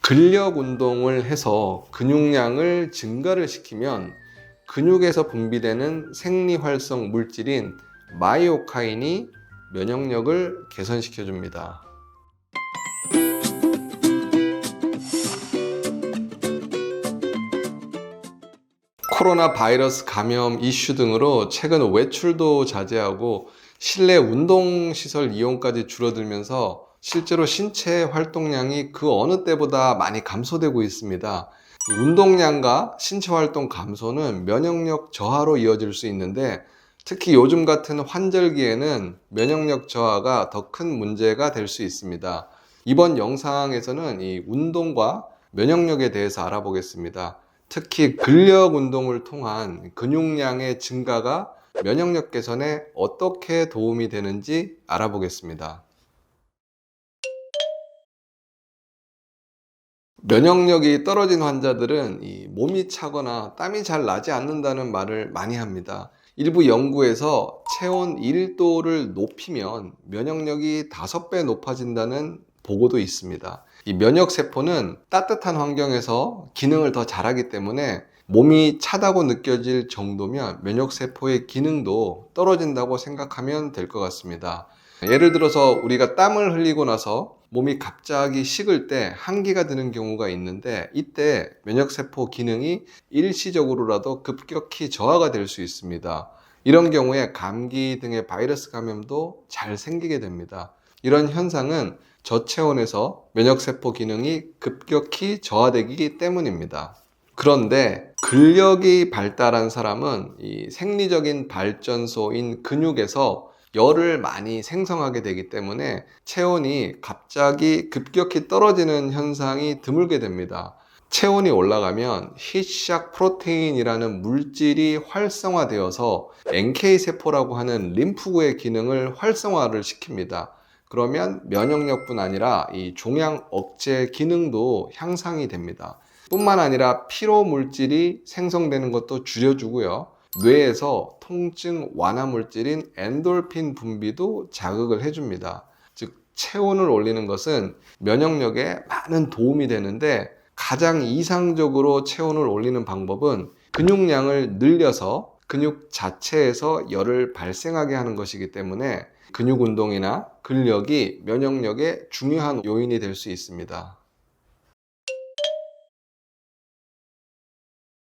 근력 운동을 해서 근육량을 증가를 시키면 근육에서 분비되는 생리활성 물질인 마이오카인이 면역력을 개선시켜 줍니다. 코로나 바이러스 감염 이슈 등으로 최근 외출도 자제하고 실내 운동시설 이용까지 줄어들면서 실제로 신체 활동량이 그 어느 때보다 많이 감소되고 있습니다. 운동량과 신체 활동 감소는 면역력 저하로 이어질 수 있는데, 특히 요즘 같은 환절기에는 면역력 저하가 더 큰 문제가 될 수 있습니다. 이번 영상에서는 이 운동과 면역력에 대해서 알아보겠습니다. 특히 근력 운동을 통한 근육량의 증가가 면역력 개선에 어떻게 도움이 되는지 알아보겠습니다. 면역력이 떨어진 환자들은 몸이 차거나 땀이 잘 나지 않는다는 말을 많이 합니다. 일부 연구에서 체온 1도를 높이면 면역력이 5배 높아진다는 보고도 있습니다. 이 면역세포는 따뜻한 환경에서 기능을 더 잘하기 때문에 몸이 차다고 느껴질 정도면 면역세포의 기능도 떨어진다고 생각하면 될 것 같습니다. 예를 들어서 우리가 땀을 흘리고 나서 몸이 갑자기 식을 때 한기가 드는 경우가 있는데, 이때 면역세포 기능이 일시적으로라도 급격히 저하가 될 수 있습니다. 이런 경우에 감기 등의 바이러스 감염도 잘 생기게 됩니다. 이런 현상은 저체온에서 면역세포 기능이 급격히 저하되기 때문입니다. 그런데 근력이 발달한 사람은 이 생리적인 발전소인 근육에서 열을 많이 생성하게 되기 때문에 체온이 갑자기 급격히 떨어지는 현상이 드물게 됩니다. 체온이 올라가면 히시작 프로테인이라는 물질이 활성화되어서 NK세포라고 하는 림프구의 기능을 활성화를 시킵니다. 그러면 면역력뿐 아니라 이 종양 억제 기능도 향상이 됩니다. 뿐만 아니라 피로 물질이 생성되는 것도 줄여주고요. 뇌에서 통증 완화 물질인 엔돌핀 분비도 자극을 해줍니다. 즉, 체온을 올리는 것은 면역력에 많은 도움이 되는데, 가장 이상적으로 체온을 올리는 방법은 근육량을 늘려서 근육 자체에서 열을 발생하게 하는 것이기 때문에 근육 운동이나 근력이 면역력의 중요한 요인이 될 수 있습니다.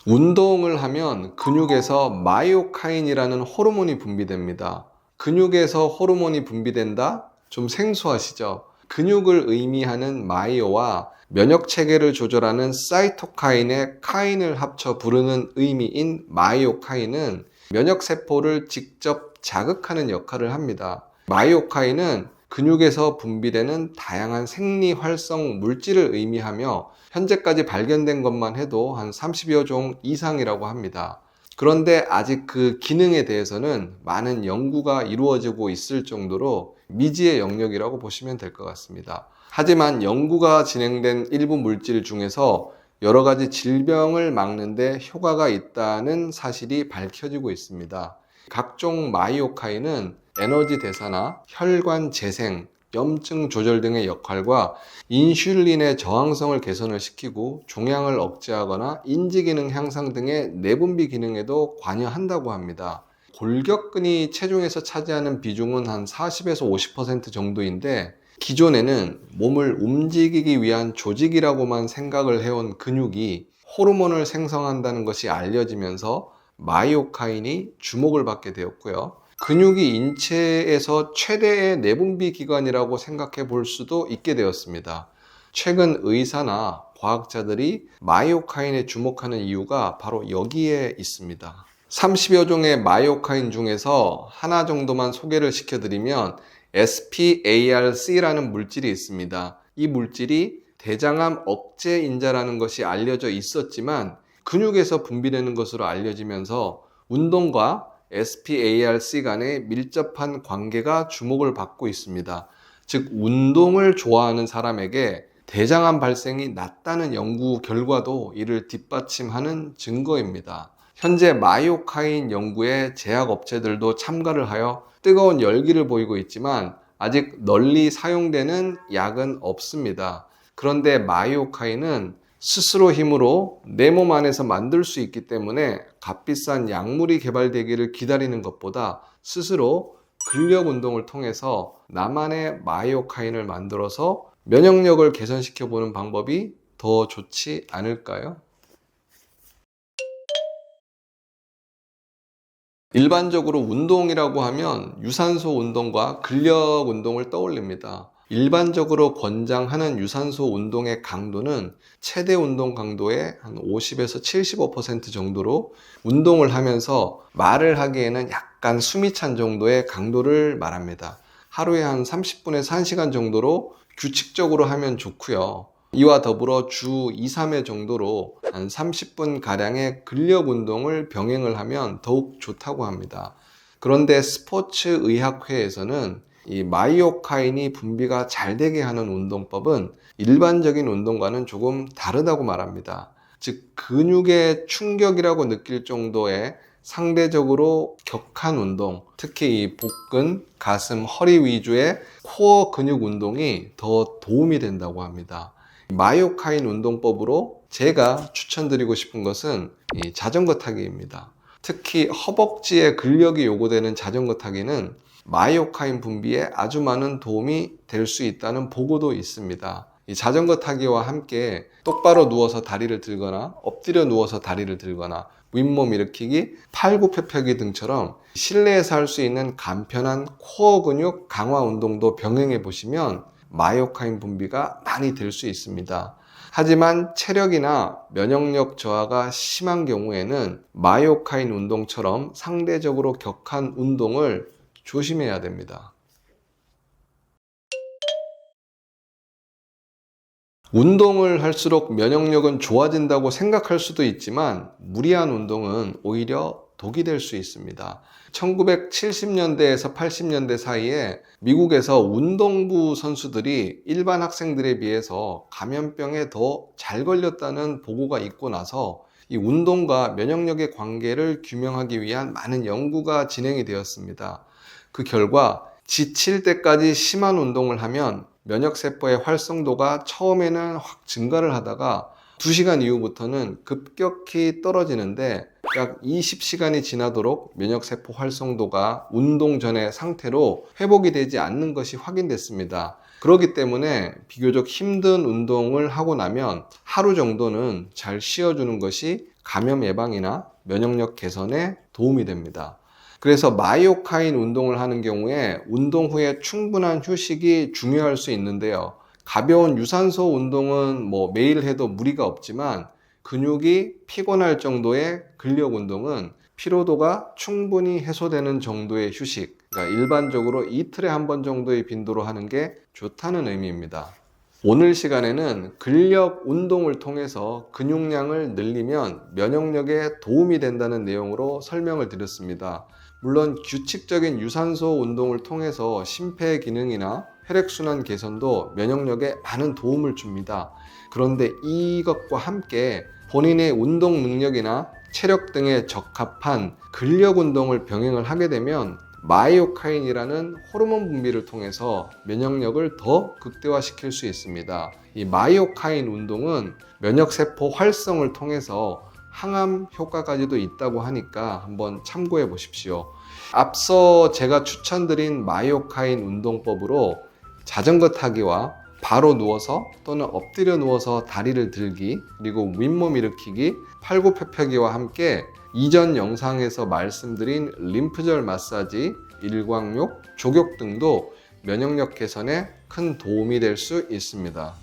운동을 하면 근육에서 마이오카인이라는 호르몬이 분비됩니다. 근육에서 호르몬이 분비된다? 좀 생소하시죠? 근육을 의미하는 마이오와 면역 체계를 조절하는 사이토카인의 카인을 합쳐 부르는 의미인 마이오카인은 면역 세포를 직접 자극하는 역할을 합니다. 마이오카인은 근육에서 분비되는 다양한 생리 활성 물질을 의미하며 현재까지 발견된 것만 해도 한 30여 종 이상이라고 합니다. 그런데 아직 그 기능에 대해서는 많은 연구가 이루어지고 있을 정도로 미지의 영역이라고 보시면 될 것 같습니다. 하지만 연구가 진행된 일부 물질 중에서 여러 가지 질병을 막는 데 효과가 있다는 사실이 밝혀지고 있습니다. 각종 마이오카인은 에너지 대사나 혈관 재생, 염증 조절 등의 역할과 인슐린의 저항성을 개선을 시키고 종양을 억제하거나 인지기능 향상 등의 내분비 기능에도 관여한다고 합니다. 골격근이 체중에서 차지하는 비중은 한 40에서 50% 정도인데, 기존에는 몸을 움직이기 위한 조직이라고만 생각을 해온 근육이 호르몬을 생성한다는 것이 알려지면서 마이오카인이 주목을 받게 되었고요. 근육이 인체에서 최대의 내분비 기관이라고 생각해 볼 수도 있게 되었습니다. 최근 의사나 과학자들이 마이오카인에 주목하는 이유가 바로 여기에 있습니다. 30여 종의 마이오카인 중에서 하나 정도만 소개를 시켜드리면 SPARC라는 물질이 있습니다. 이 물질이 대장암 억제 인자라는 것이 알려져 있었지만 근육에서 분비되는 것으로 알려지면서 운동과 SPARC 간의 밀접한 관계가 주목을 받고 있습니다. 즉, 운동을 좋아하는 사람에게 대장암 발생이 낮다는 연구 결과도 이를 뒷받침하는 증거입니다. 현재 마이오카인 연구에 제약업체들도 참가를 하여 뜨거운 열기를 보이고 있지만 아직 널리 사용되는 약은 없습니다. 그런데 마이오카인은 스스로 힘으로 내 몸 안에서 만들 수 있기 때문에 값비싼 약물이 개발되기를 기다리는 것보다 스스로 근력 운동을 통해서 나만의 마이오카인을 만들어서 면역력을 개선시켜 보는 방법이 더 좋지 않을까요? 일반적으로 운동이라고 하면 유산소 운동과 근력 운동을 떠올립니다. 일반적으로 권장하는 유산소 운동의 강도는 최대 운동 강도의 한 50에서 75% 정도로 운동을 하면서 말을 하기에는 약간 숨이 찬 정도의 강도를 말합니다. 하루에 한 30분에서 1시간 정도로 규칙적으로 하면 좋고요. 이와 더불어 주 2, 3회 정도로 한 30분 가량의 근력 운동을 병행을 하면 더욱 좋다고 합니다. 그런데 스포츠 의학회에서는 이 마이오카인이 분비가 잘 되게 하는 운동법은 일반적인 운동과는 조금 다르다고 말합니다. 즉 근육의 충격이라고 느낄 정도의 상대적으로 격한 운동, 특히 이 복근, 가슴, 허리 위주의 코어 근육 운동이 더 도움이 된다고 합니다. 마이오카인 운동법으로 제가 추천드리고 싶은 것은 이 자전거 타기입니다. 특히 허벅지에 근력이 요구되는 자전거 타기는 마이오카인 분비에 아주 많은 도움이 될 수 있다는 보고도 있습니다. 이 자전거 타기와 함께 똑바로 누워서 다리를 들거나 엎드려 누워서 다리를 들거나 윗몸 일으키기, 팔굽혀펴기 등처럼 실내에서 할 수 있는 간편한 코어 근육 강화 운동도 병행해 보시면 마이오카인 분비가 많이 될 수 있습니다. 하지만 체력이나 면역력 저하가 심한 경우에는 마이오카인 운동처럼 상대적으로 격한 운동을 조심해야 됩니다. 운동을 할수록 면역력은 좋아진다고 생각할 수도 있지만 무리한 운동은 오히려 독이 될 수 있습니다. 1970년대에서 80년대 사이에 미국에서 운동부 선수들이 일반 학생들에 비해서 감염병에 더 잘 걸렸다는 보고가 있고 나서 이 운동과 면역력의 관계를 규명하기 위한 많은 연구가 진행이 되었습니다. 그 결과 지칠 때까지 심한 운동을 하면 면역세포의 활성도가 처음에는 확 증가를 하다가 2시간 이후부터는 급격히 떨어지는데 약 20시간이 지나도록 면역세포 활성도가 운동 전의 상태로 회복이 되지 않는 것이 확인됐습니다. 그렇기 때문에 비교적 힘든 운동을 하고 나면 하루 정도는 잘 쉬어주는 것이 감염 예방이나 면역력 개선에 도움이 됩니다. 그래서 마이오카인 운동을 하는 경우에 운동 후에 충분한 휴식이 중요할 수 있는데요. 가벼운 유산소 운동은 매일 해도 무리가 없지만 근육이 피곤할 정도의 근력 운동은 피로도가 충분히 해소되는 정도의 휴식, 그러니까 일반적으로 이틀에 한 번 정도의 빈도로 하는 게 좋다는 의미입니다. 오늘 시간에는 근력 운동을 통해서 근육량을 늘리면 면역력에 도움이 된다는 내용으로 설명을 드렸습니다. 물론 규칙적인 유산소 운동을 통해서 심폐 기능이나 혈액순환 개선도 면역력에 많은 도움을 줍니다. 그런데 이것과 함께 본인의 운동 능력이나 체력 등에 적합한 근력 운동을 병행을 하게 되면 마이오카인이라는 호르몬 분비를 통해서 면역력을 더 극대화시킬 수 있습니다. 이 마이오카인 운동은 면역세포 활성을 통해서 항암 효과까지도 있다고 하니까 한번 참고해 보십시오. 앞서 제가 추천드린 마이오카인 운동법으로 자전거 타기와 바로 누워서 또는 엎드려 누워서 다리를 들기, 그리고 윗몸 일으키기, 팔굽혀펴기와 함께 이전 영상에서 말씀드린 림프절 마사지, 일광욕, 족욕 등도 면역력 개선에 큰 도움이 될 수 있습니다.